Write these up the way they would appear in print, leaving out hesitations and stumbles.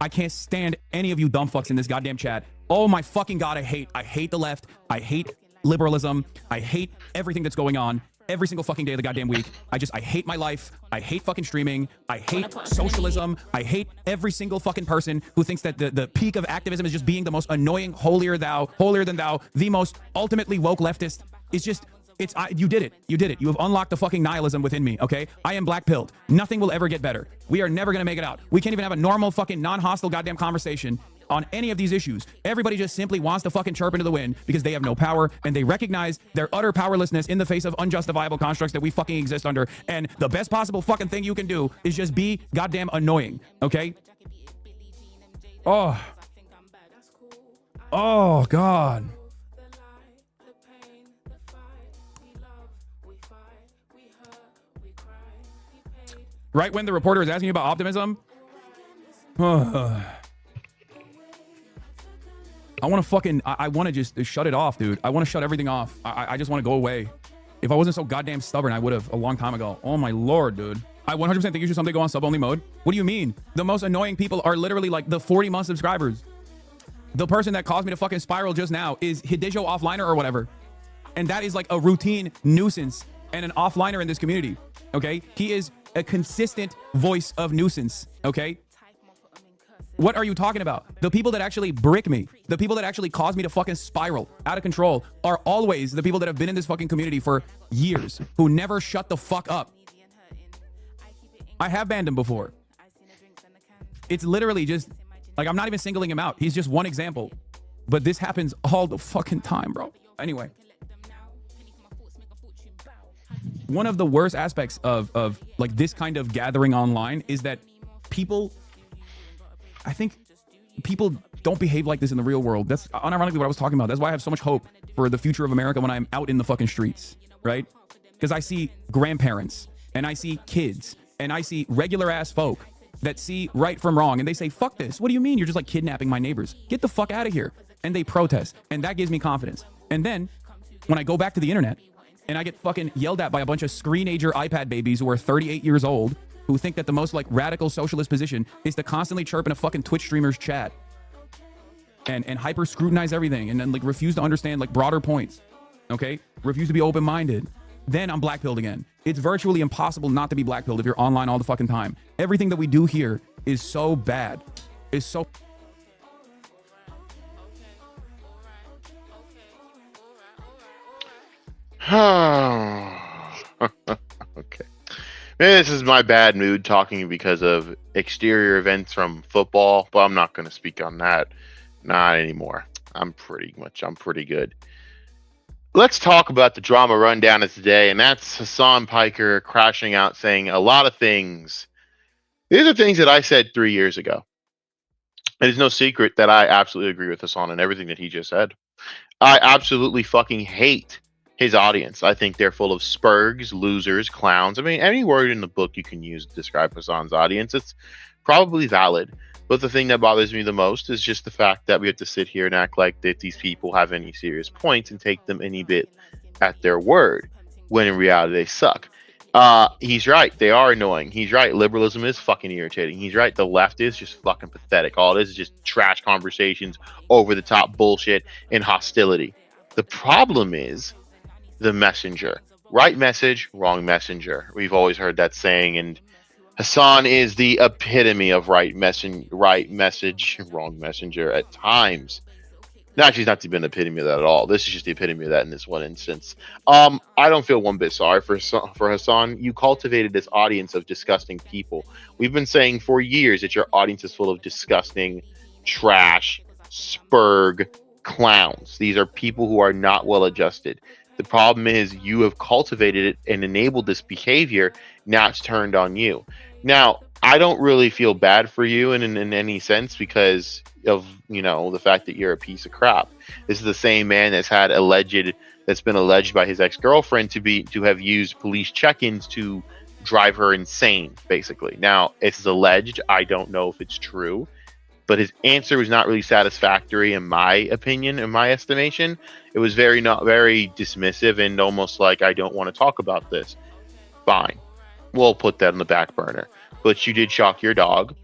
I can't stand any of you dumb fucks in this goddamn chat. Oh my fucking God, I hate the left. I hate liberalism. I hate everything that's going on every single fucking day of the goddamn week. I hate my life. I hate fucking streaming. I hate socialism. I hate every single fucking person who thinks that the peak of activism is just being the most annoying, holier than thou, the most ultimately woke leftist. It's just, you did it. You did it. You have unlocked the fucking nihilism within me, okay? I am black-pilled. Nothing will ever get better. We are never gonna make it out. We can't even have a normal fucking non-hostile goddamn conversation on any of these issues. Everybody just simply wants to fucking chirp into the wind because they have no power and they recognize their utter powerlessness in the face of unjustifiable constructs that we fucking exist under. And the best possible fucking thing you can do is just be goddamn annoying, okay? Oh. Oh, God. Right when the reporter is asking you about optimism, I want to fucking, I want to just shut it off, dude. I want to shut everything off. I just want to go away. If I wasn't so goddamn stubborn, I would have a long time ago. Oh my Lord, dude. I 100% think you should someday go on sub-only mode. What do you mean? The most annoying people are literally like the 40-month subscribers. The person that caused me to fucking spiral just now is Hidejo Offliner or whatever. And that is like a routine nuisance and an offliner in this community, okay? He is a consistent voice of nuisance, okay? What are you talking about? The people that actually brick me, the people that actually cause me to fucking spiral out of control are always the people that have been in this fucking community for years, who never shut the fuck up. I have banned him before. It's literally just, like, I'm not even singling him out. He's just one example. But this happens all the fucking time, bro. Anyway. One of the worst aspects of like this kind of gathering online is that I think people don't behave like this in the real world. That's unironically what I was talking about. That's why I have so much hope for the future of America when I'm out in the fucking streets, right? Because I see grandparents and I see kids and I see regular ass folk that see right from wrong and they say, fuck this. What do you mean? You're just like kidnapping my neighbors. Get the fuck out of here. And they protest. And that gives me confidence. And then when I go back to the internet and I get fucking yelled at by a bunch of screenager iPad babies who are 38 years old, who think that the most like radical socialist position is to constantly chirp in a fucking Twitch streamer's chat and hyper scrutinize everything and then like refuse to understand like broader points, okay? Refuse to be open-minded. Then I'm black-pilled again. It's virtually impossible not to be black-pilled if you're online all the fucking time. Everything that we do here is so bad. It's so... Okay. Maybe this is my bad mood talking because of exterior events from football, but I'm not going to speak on that. Not anymore. I'm pretty good. Let's talk about the drama rundown of today, and that's Hasan Piker crashing out saying a lot of things. These are things that I said 3 years ago. It is no secret that I absolutely agree with Hasan and everything that he just said. I absolutely fucking hate his audience. I think they're full of spurgs, losers, clowns. I mean, any word in the book you can use to describe Hasan's audience, it's probably valid. But the thing that bothers me the most is just the fact that we have to sit here and act like that these people have any serious points and take them any bit at their word, when in reality they suck. He's right. They are annoying. He's right. Liberalism is fucking irritating. He's right. The left is just fucking pathetic. All it is just trash conversations, over the top bullshit, and hostility. The problem is the messenger. Right message, wrong messenger. We've always heard that saying, and Hasan is the epitome of right message, wrong messenger at times. No, actually, he's not even the epitome of that at all. This is just the epitome of that in this one instance. I don't feel one bit sorry for Hasan. You cultivated this audience of disgusting people. We've been saying for years that your audience is full of disgusting, trash, spurg, clowns. These are people who are not well adjusted. The problem is you have cultivated it and enabled this behavior. Now it's turned on you. Now, I don't really feel bad for you in any sense because of, the fact that you're a piece of crap. This is the same man that's been alleged by his ex-girlfriend to have used police check-ins to drive her insane, basically. Now, it's alleged. I don't know if it's true, but his answer was not really satisfactory in my opinion, in my estimation. It was not very dismissive and almost like, I don't want to talk about this. Fine. We'll put that on the back burner. But you did shock your dog.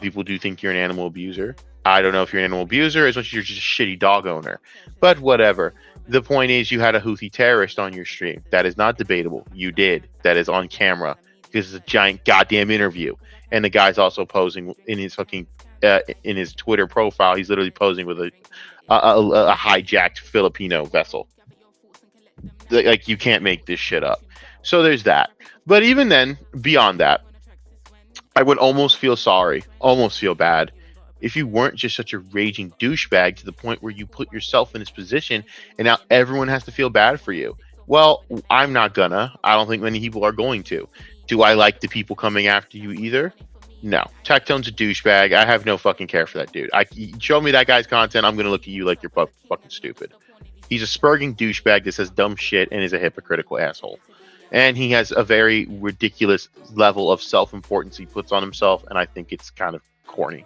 People do think you're an animal abuser. I don't know if you're an animal abuser as much as you're just a shitty dog owner. But whatever. The point is, you had a Houthi terrorist on your stream. That is not debatable. You did. That is on camera because it's a giant goddamn interview. And the guy's also posing in his fucking in his Twitter profile. He's literally posing with a hijacked Filipino vessel. Like, you can't make this shit up. So there's that. But even then, beyond that, I would almost feel sorry, almost feel bad, if you weren't just such a raging douchebag to the point where you put yourself in this position and now everyone has to feel bad for you. Well, I'm not gonna. I don't think many people are going to. Do I like the people coming after you either? No. Tectone's a douchebag. I have no fucking care for that dude. Show me that guy's content, I'm gonna look at you like you're fucking stupid. He's a spurging douchebag that says dumb shit and is a hypocritical asshole. And he has a very ridiculous level of self-importance he puts on himself, and I think it's kind of corny.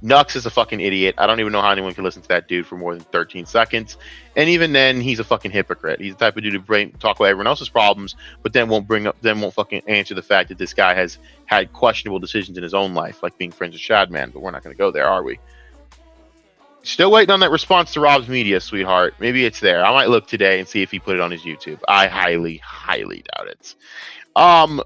Nux is a fucking idiot. I don't even know how anyone can listen to that dude for more than 13 seconds. And even then, he's a fucking hypocrite. He's the type of dude to talk about everyone else's problems, but then won't fucking answer the fact that this guy has had questionable decisions in his own life, like being friends with Shadman. But we're not going to go there, are we? Still waiting on that response to Rob's media, sweetheart. Maybe it's there. I might look today and see if he put it on his YouTube. I highly, highly doubt it.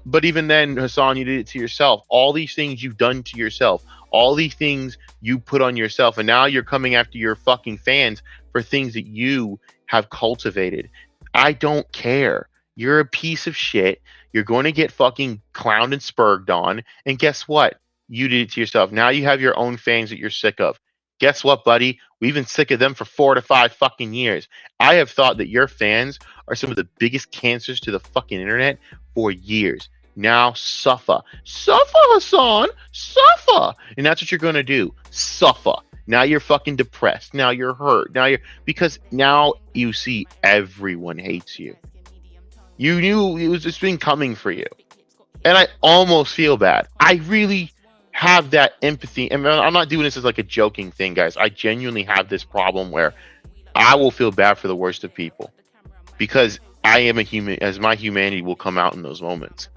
But even then, Hasan, you did it to yourself. All these things you've done to yourself, all these things you put on yourself, and now you're coming after your fucking fans for things that you have cultivated. I don't care. You're a piece of shit. You're going to get fucking clowned and spurged on. And guess what? You did it to yourself. Now you have your own fans that you're sick of. Guess what, buddy? We've been sick of them for 4 to 5 fucking years. I have thought that your fans are some of the biggest cancers to the fucking internet for years. Now suffer. Suffer, Hasan. Suffer. And that's what you're going to do. Suffer. Now you're fucking depressed. Now you're hurt. Because now you see everyone hates you. You knew it was just been coming for you. And I almost feel bad. I really have that empathy. And I'm not doing this as like a joking thing, guys. I genuinely have this problem where I will feel bad for the worst of people because I am a human, as my humanity will come out in those moments.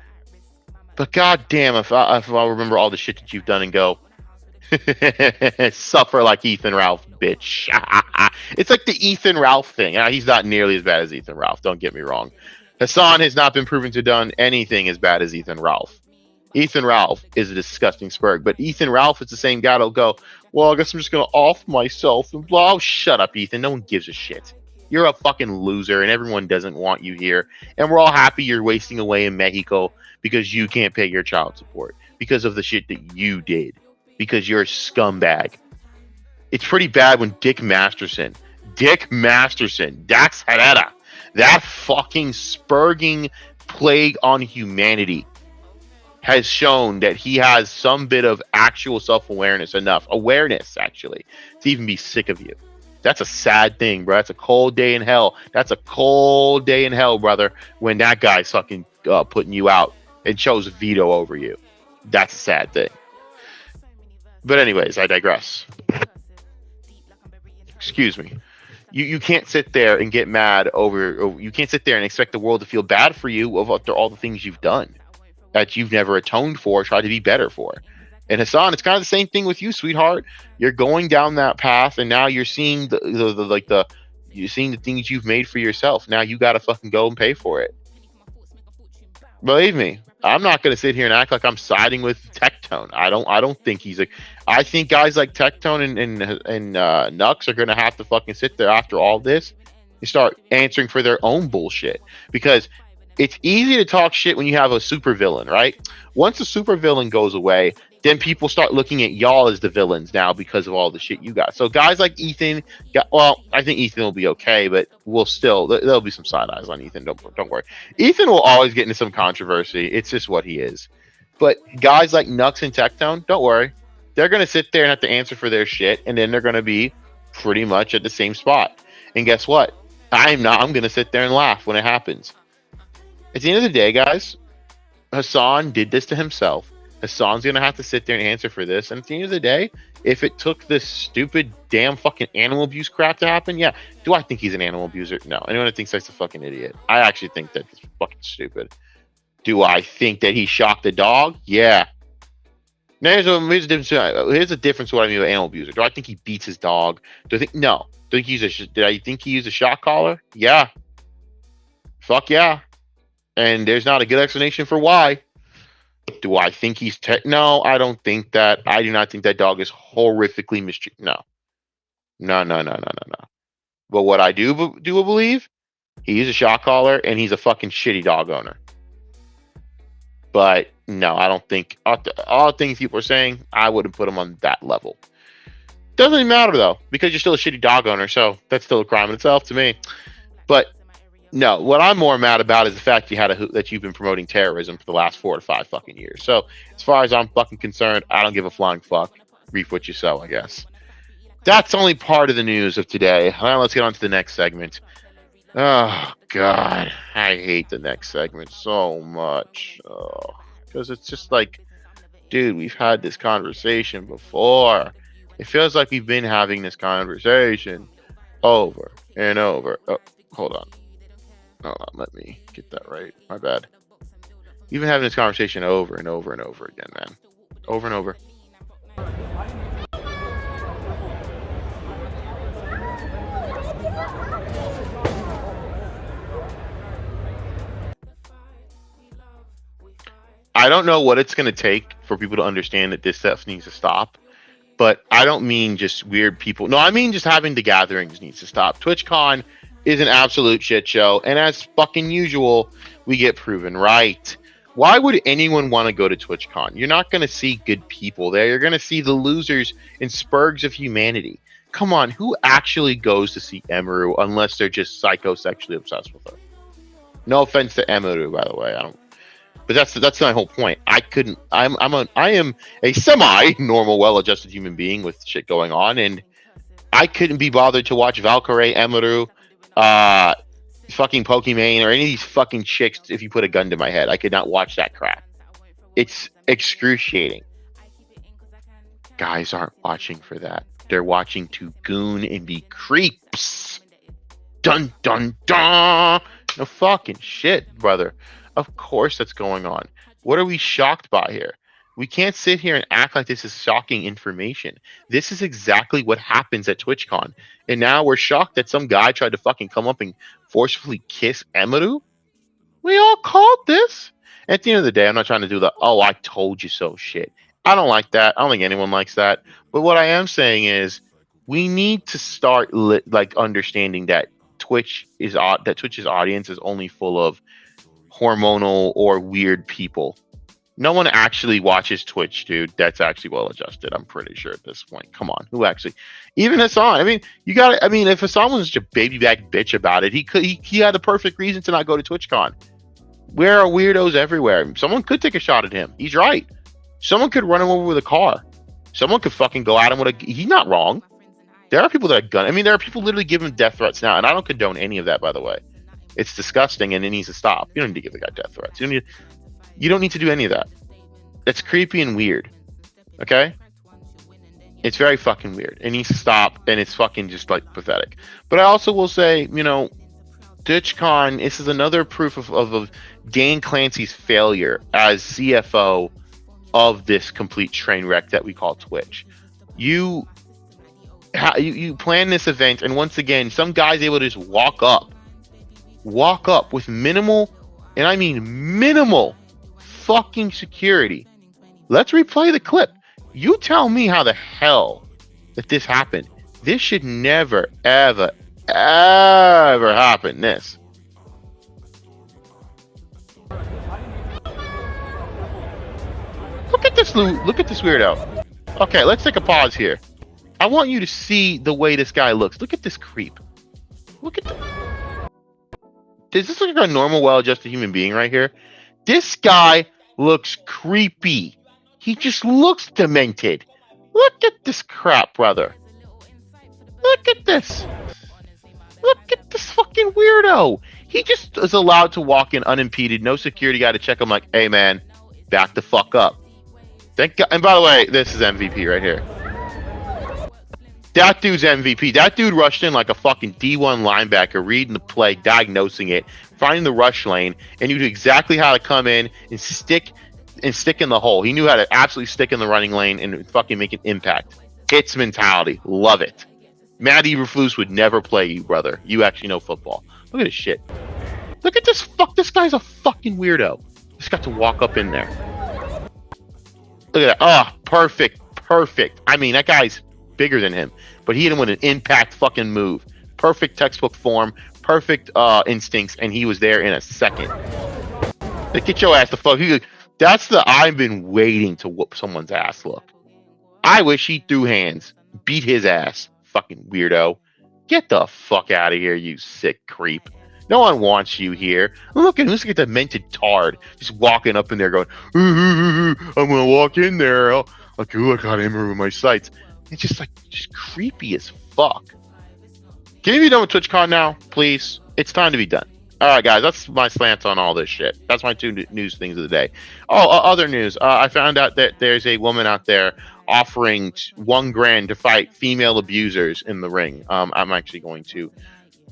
But goddamn, if I remember all the shit that you've done and go, suffer like Ethan Ralph, bitch. It's like the Ethan Ralph thing. He's not nearly as bad as Ethan Ralph. Don't get me wrong. Hasan has not been proven to have done anything as bad as Ethan Ralph. Ethan Ralph is a disgusting spurg, but Ethan Ralph is the same guy that'll go, well, I guess I'm just going to off myself and blah. Oh, shut up, Ethan. No one gives a shit. You're a fucking loser, and everyone doesn't want you here. And we're all happy you're wasting away in Mexico because you can't pay your child support because of the shit that you did, because you're a scumbag. It's pretty bad when Dick Masterson, Dax Herrera, that fucking spurging plague on humanity, has shown that he has some bit of actual self-awareness, actually, to even be sick of you. That's a sad thing, bro. That's a cold day in hell. That's a cold day in hell, brother, when that guy's fucking putting you out and chose veto over you. That's a sad thing. But anyways, I digress. Excuse me. You can't sit there and get mad over, you can't sit there and expect the world to feel bad for you after all the things you've done that you've never atoned for, tried to be better for. And Hasan, it's kind of the same thing with you, sweetheart. You're going down that path, and now you're seeing you're seeing the things you've made for yourself. Now you got to fucking go and pay for it. Believe me, I'm not going to sit here and act like I'm siding with Tectone. I don't think he's like. I think guys like Tectone and Nux are going to have to fucking sit there after all this and start answering for their own bullshit, because it's easy to talk shit when you have a supervillain, right? Once the supervillain goes away, then people start looking at y'all as the villains now because of all the shit you got. So guys like Ethan, I think Ethan will be okay, but there'll be some side eyes on Ethan. Don't worry. Ethan will always get into some controversy. It's just what he is. But guys like Nux and Tectone, don't worry. They're going to sit there and have to answer for their shit, and then they're going to be pretty much at the same spot. And guess what? I'm going to sit there and laugh when it happens. At the end of the day, guys, Hasan did this to himself. Hasan's going to have to sit there and answer for this. And at the end of the day, if it took this stupid, damn fucking animal abuse crap to happen, yeah. Do I think he's an animal abuser? No. Anyone that thinks that's a fucking idiot. I actually think that it's fucking stupid. Do I think that he shocked the dog? Yeah. Now here's a difference to what I mean by animal abuser. Do I think he beats his dog? Do I think no? Did I think he used a shock collar? Yeah. Fuck yeah. And there's not a good explanation for why. Do I think no, I don't think that. I do not think that dog is horrifically mistreated. No. No, no, no, no, no, no. But what I do believe, he used a shock collar and he's a fucking shitty dog owner. But no, I don't think all the things people are saying, I wouldn't put him on that level. Doesn't even matter though, because you're still a shitty dog owner, so that's still a crime in itself to me. But no, what I'm more mad about is the fact that you've been promoting terrorism for the last 4 to 5 fucking years. So as far as I'm fucking concerned, I don't give a flying fuck. Reap what you sow, I guess. That's only part of the news of today. Now let's get on to the next segment. Oh God, I hate the next segment so much. Because it's just like, dude, we've had this conversation before. It feels like we've been having this conversation over and over. Oh, hold on. Let me get that right. My bad. We've been having this conversation over and over and over again, man. Over and over. I don't know what it's going to take for people to understand that this stuff needs to stop. But I don't mean just weird people. No, I mean just having the gatherings needs to stop. TwitchCon is an absolute shit show. And as fucking usual, we get proven right. Why would anyone want to go to TwitchCon? You're not going to see good people there. You're going to see the losers and spurgs of humanity. Come on, who actually goes to see Emiru unless they're just psychosexually obsessed with her? No offense to Emiru, by the way. I don't. But that's my whole point. I am a semi-normal, well-adjusted human being with shit going on, and I couldn't be bothered to watch Valkyrie, Emiru, fucking Pokimane, or any of these fucking chicks if you put a gun to my head. I could not watch that crap. It's excruciating. Guys aren't watching for that. They're watching to goon and be creeps. Dun dun dun. No fucking shit, brother. Of course that's going on. What are we shocked by here? We can't sit here and act like this is shocking information. This is exactly what happens at TwitchCon. And now we're shocked that some guy tried to fucking come up and forcefully kiss Emiru? We all called this. At the end of the day, I'm not trying to do the, oh, I told you so shit. I don't like that. I don't think anyone likes that. But what I am saying is we need to start understanding that Twitch's audience is only full of hormonal or weird people. No one actually watches Twitch, dude. That's actually well adjusted. I'm pretty sure at this point. Come on, who actually? Even Hasan. I mean, you got it. I mean, if Hasan was such a baby back bitch about it, he had the perfect reason to not go to TwitchCon. Where are weirdos everywhere? Someone could take a shot at him. He's right. Someone could run him over with a car. Someone could fucking go at him with a. He's not wrong. There are people that are gun. I mean, there are people literally giving death threats now, and I don't condone any of that, by the way. It's disgusting, and it needs to stop. You don't need to give the guy death threats. You don't need to do any of that. It's creepy and weird. Okay? It's very fucking weird. It needs to stop, and it's fucking just like pathetic. But I also will say, TwitchCon, this is another proof of Dan Clancy's failure as CFO of this complete train wreck that we call Twitch. You plan this event, and once again, some guy's able to just walk up with minimal, and I mean minimal, fucking security. Let's replay the clip. You tell me how the hell that this happened. This should never, ever, ever happen. This. Look at this weirdo. Okay, let's take a pause here. I want you to see the way this guy looks. Look at this creep. Look at the. Does this look like a normal, well-adjusted human being right here? This guy looks creepy. He just looks demented. Look at this crap, brother. Look at this. Look at this fucking weirdo. He just is allowed to walk in unimpeded. No security guy to check him like, hey, man, back the fuck up. Thank God. And by the way, this is MVP right here. That dude's MVP. That dude rushed in like a fucking D1 linebacker, reading the play, diagnosing it, finding the rush lane, and you knew exactly how to come in and stick and stick in the hole. He knew how to absolutely stick in the running lane and fucking make an impact. Hits mentality. Love it. Matt Eberflus would never play you, brother. You actually know football. Look at this shit. Look at this. This guy's a fucking weirdo. Just got to walk up in there. Look at that. Oh, perfect. Perfect. I mean, that guy's bigger than him, but he hit him with an impact fucking move. Perfect textbook form, perfect instincts, and he was there in a second. Like, get your ass the fuck. That's the I've been waiting to whoop someone's ass look. I wish he threw hands, beat his ass. Fucking weirdo. Get the fuck out of here, you sick creep. No one wants you here. Look at the demented tard just walking up in there going, I'm gonna walk in there. Like, ooh, I got Emiru in my sights. It's just like just creepy as fuck. Can you be done with TwitchCon now, please? It's time to be done. All right, guys, that's my slants on all this shit. That's my two news things of the day. Oh, other news. I found out that there's a woman out there offering $1,000 to fight female abusers in the ring. I'm actually going to.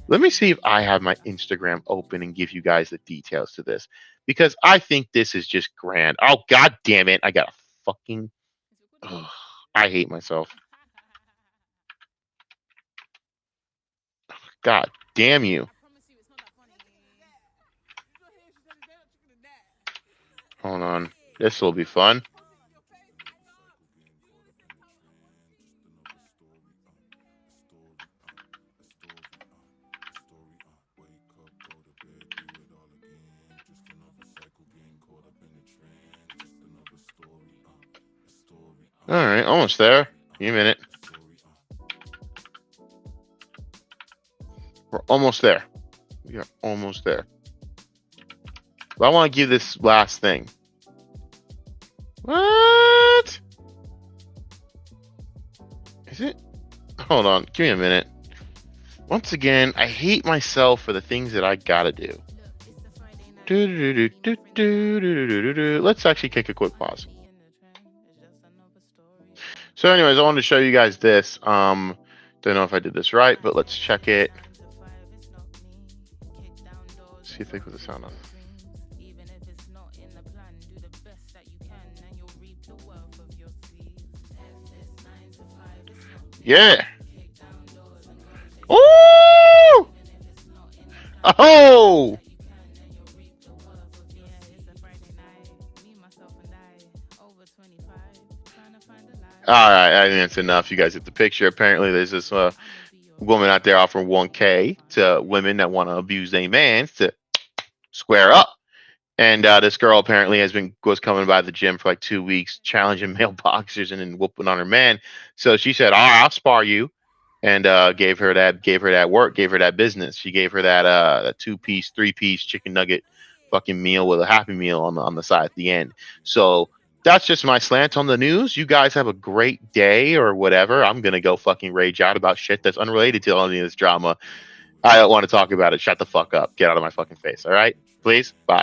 Let me see if I have my Instagram open and give you guys the details to this, because I think this is just grand. Oh, god damn it. I got a fucking... Ugh, I hate myself. God damn you. Hold on. This will be fun. All right, almost there. Give me a minute. We're almost there. We are almost there. But I want to give this last thing. What? Is it? Hold on. Give me a minute. Once again, I hate myself for the things that I gotta do. Let's actually take a quick pause. So anyways, I wanted to show you guys this. Don't know if I did this right, but let's check it. See if they put the sound on. Yeah. Oh! Oh! All right, I think that's enough. You guys get the picture. Apparently, there's this woman out there offering $1,000 to women that want to abuse their man to square up. And this girl apparently was coming by the gym for like 2 weeks, challenging male boxers and then whooping on her man. So she said, "All right, I'll spar you," and gave her that work, gave her that business. She gave her that 2-piece, 3-piece chicken nugget fucking meal with a Happy Meal on the side at the end. So that's just my slant on the news. You guys have a great day or whatever. I'm gonna go fucking rage out about shit that's unrelated to any of this drama. I don't want to talk about it. Shut the fuck up. Get out of my fucking face. All right, please. Bye.